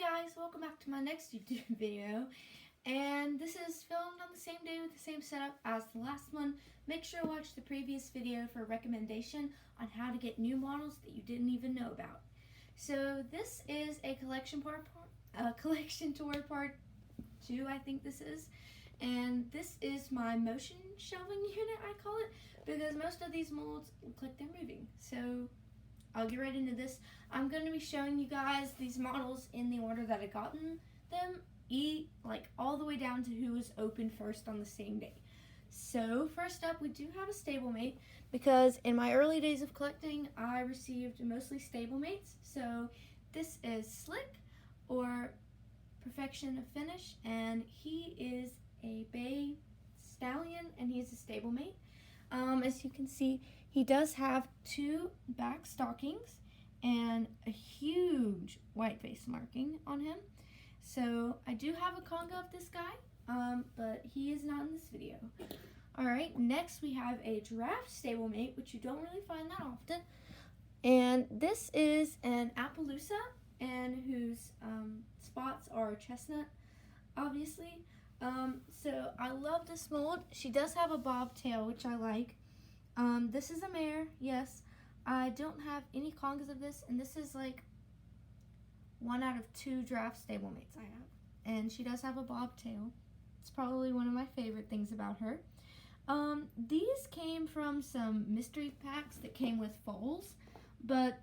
guys, welcome back to my next YouTube video, and this is filmed on the same day with the same setup as the last one. Make sure to watch the previous video for a recommendation on how to get new models that you didn't even know about. So this is a collection tour part 2, I think this is, and this is my motion shelving unit, I call it, because most of these molds look like they're moving. So I'll get right into this. I'm going to be showing you guys these models in the order that I gotten them, all the way down to who was opened first on the same day. So first up, we do have a stablemate, because in my early days of collecting, I received mostly stablemates. So this is Slick, or Perfection of Finish, and he is a bay stallion, and he's a stablemate. As you can see, he does have 2 back stockings and a huge white face marking on him. So I do have a conga of this guy, but he is not in this video. Alright, next we have a giraffe stablemate, which you don't really find that often. And this is an Appaloosa, and whose spots are chestnut, obviously. So I love this mold. She does have a bobtail, which I like. This is a mare, yes. I don't have any congas of this, and this is like 1 out of 2 giraffe stablemates I have. And she does have a bobtail. It's probably one of my favorite things about her. These came from some mystery packs that came with foals, but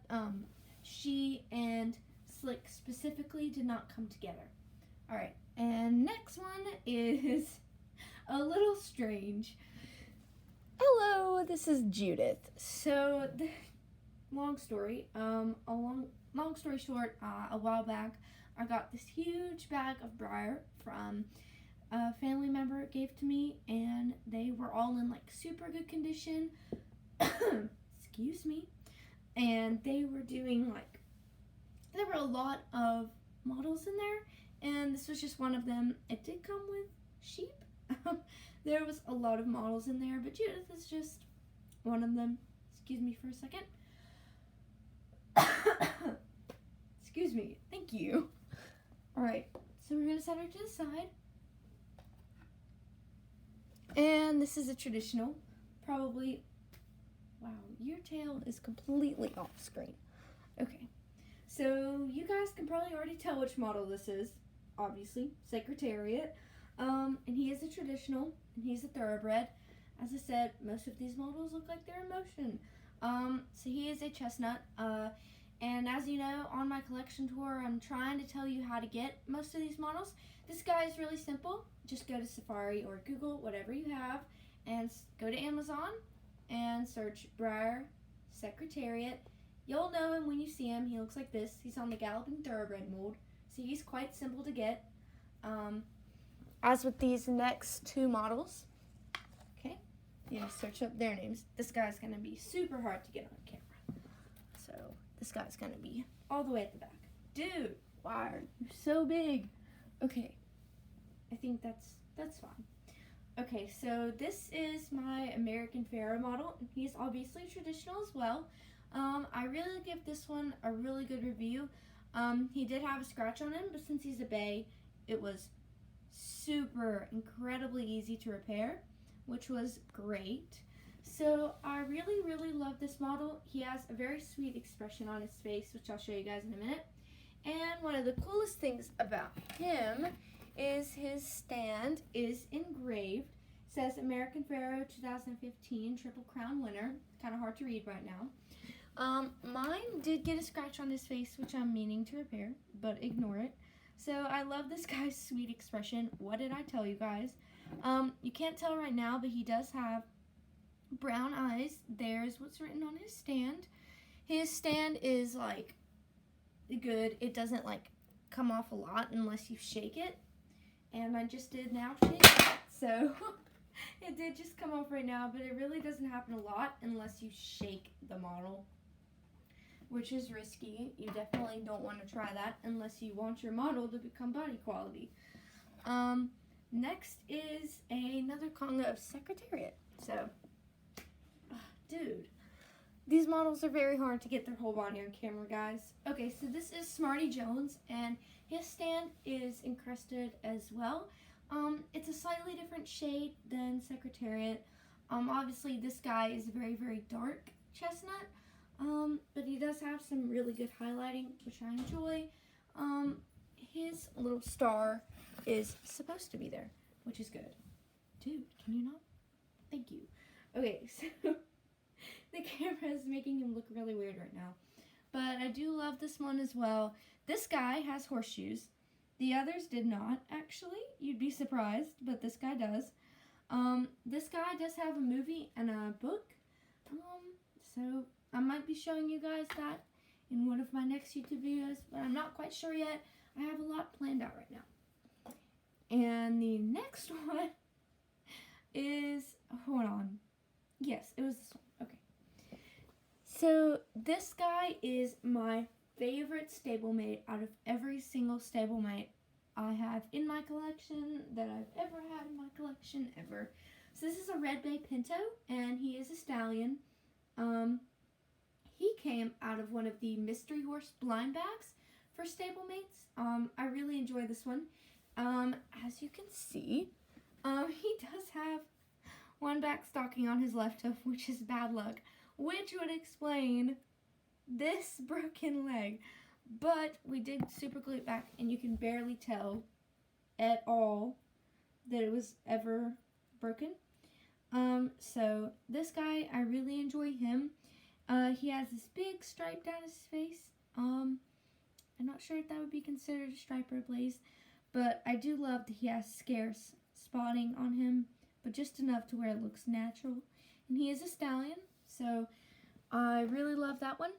she and Slick specifically did not come together. Alright, and next one is a little strange. Hello, this is Judith. So, long story short, a while back, I got this huge bag of briar from a family member gave to me, and they were all in like super good condition. Excuse me. And they were doing there were a lot of models in there, and this was just one of them. It did come with sheep. There was a lot of models in there, but Judith is just one of them. Excuse me for a second. Excuse me. Thank you. Alright, so we're going to set her to the side. And this is a traditional. Probably, wow, your tail is completely off screen. Okay, so you guys can probably already tell which model this is. Obviously, Secretariat. And he is a traditional, and he's a thoroughbred. As I said, most of these models look like they're in motion. So he is a chestnut, and as you know, on my collection tour, I'm trying to tell you how to get most of these models. This guy is really simple. Just go to Safari or Google, whatever you have, and go to Amazon and search Briar Secretariat. You'll know him when you see him. He looks like this. He's on the Galloping Thoroughbred mold, so he's quite simple to get. As with these next 2 models, okay, you know, search up their names. This guy's going to be super hard to get on camera. So this guy's going to be all the way at the back. Dude, why are you so big? Okay, I think that's fine. Okay, so this is my American Pharoah model. He's obviously traditional as well. I really give this one a really good review. He did have a scratch on him, but since he's a bay, it was super incredibly easy to repair, which was great. So I really love this model. He has a very sweet expression on his face, which I'll show you guys in a minute. And one of the coolest things about him is his stand is engraved. It says American Pharoah 2015 Triple Crown winner. Kind of hard to read right now. Mine did get a scratch on his face, which I'm meaning to repair, but ignore it. So I love this guy's sweet expression. What did I tell you guys? You can't tell right now, but he does have brown eyes. There's what's written on his stand. His stand is good. It doesn't come off a lot unless you shake it. And I just did now shake it. So it did just come off right now, but it really doesn't happen a lot unless you shake the model, which is risky. You definitely don't want to try that unless you want your model to become body quality. Next is another conga of Secretariat. So, dude, These models are very hard to get their whole body on camera, guys. Okay, so this is Smarty Jones, and his stand is encrusted as well. It's a slightly different shade than Secretariat. Obviously this guy is very, very dark chestnut, but he does have some really good highlighting, which I enjoy. His little star is supposed to be there, which is good. Dude, can you not? Thank you. Okay, so the camera is making him look really weird right now. But I do love this one as well. This guy has horseshoes. The others did not, actually. You'd be surprised, but this guy does. This guy does have a movie and a book. So I might be showing you guys that in one of my next YouTube videos, but I'm not quite sure yet. I have a lot planned out right now. And the next one is, hold on. Yes, it was this one. Okay. So this guy is my favorite stablemate out of every single stablemate I have in my collection, that I've ever had in my collection, ever. So this is a Red Bay Pinto, and he is a stallion. He came out of one of the Mystery Horse blind bags for stablemates. I really enjoy this one. As you can see, he does have one back stocking on his left hoof, which is bad luck, which would explain this broken leg. But we did super glue it back, and you can barely tell at all that it was ever broken. So this guy, I really enjoy him. He has this big stripe down his face. I'm not sure if that would be considered a stripe or a blaze, but I do love that he has scarce spotting on him, but just enough to where it looks natural. And he is a stallion, so I really love that one.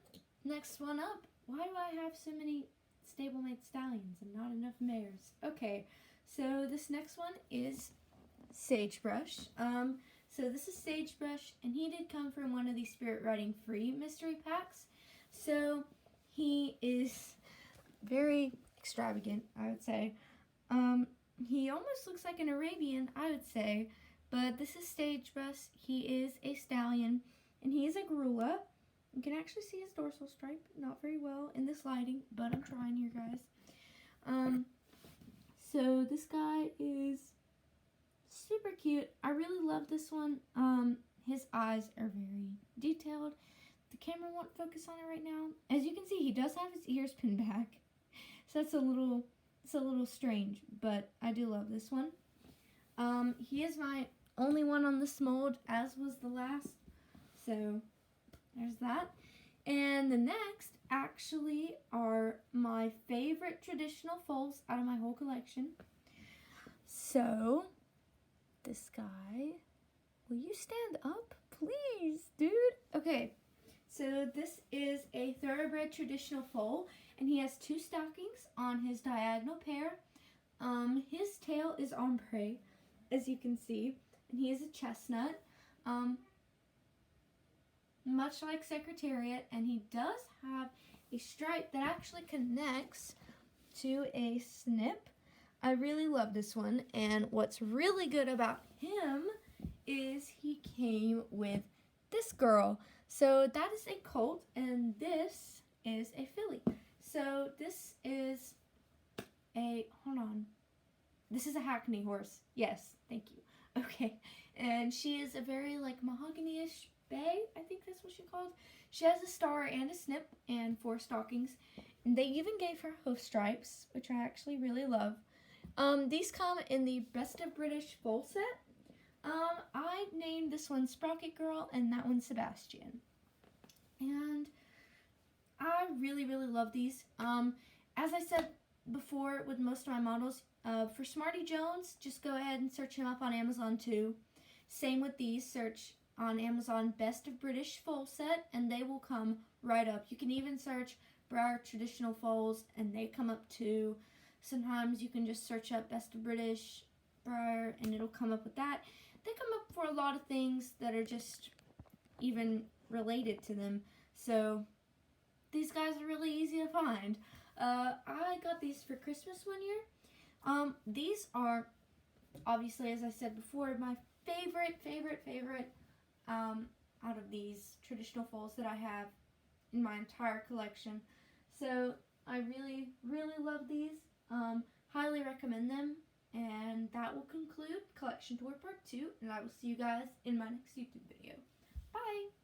Next one up. Why do I have so many stablemate stallions and not enough mares? Okay, so this next one is Sagebrush. So this is Sagebrush, and he did come from one of these Spirit Riding Free mystery packs. So he is very extravagant, I would say. He almost looks like an Arabian, I would say, but this is Sagebrush. He is a stallion, and he is a Garula. You can actually see his dorsal stripe, not very well in this lighting, but I'm trying here, guys. So this guy is super cute. I really love this one. His eyes are very detailed. The camera won't focus on it right now. As you can see, he does have his ears pinned back, so it's a little strange, but I do love this one. He is my only one on this mold, as was the last, so there's that. And the next actually are my favorite traditional foals out of my whole collection. So this guy, will you stand up, please, dude? Okay, so this is a thoroughbred traditional foal, and he has two stockings on his diagonal pair. His tail is ombre, as you can see, and he is a chestnut, much like Secretariat, and he does have a stripe that actually connects to a snip. I really love this one, and what's really good about him is he came with this girl. So that is a colt, and this is a filly. So this is a, hold on, this is a Hackney horse. Yes, thank you. Okay, and she is a very like mahogany-ish bay, I think that's what she called. She has a star and a snip and 4 stockings. And they even gave her hoof stripes, which I actually really love. These come in the Best of British foal set. I named this one Sprocket Girl and that one Sebastian. And I really, really love these. As I said before with most of my models, for Smarty Jones, just go ahead and search him up on Amazon too. Same with these, search on Amazon Best of British Foal Set and they will come right up. You can even search Briar Traditional Foals and they come up too. Sometimes you can just search up Best of British Briar and it'll come up with that. They come up for a lot of things that are just even related to them. So these guys are really easy to find. I got these for Christmas one year. These are obviously, as I said before, my favorite. out of these traditional foils that I have in my entire collection. So I really, really love these. Highly recommend them. And that will conclude Collection Tour Part 2. And I will see you guys in my next YouTube video. Bye!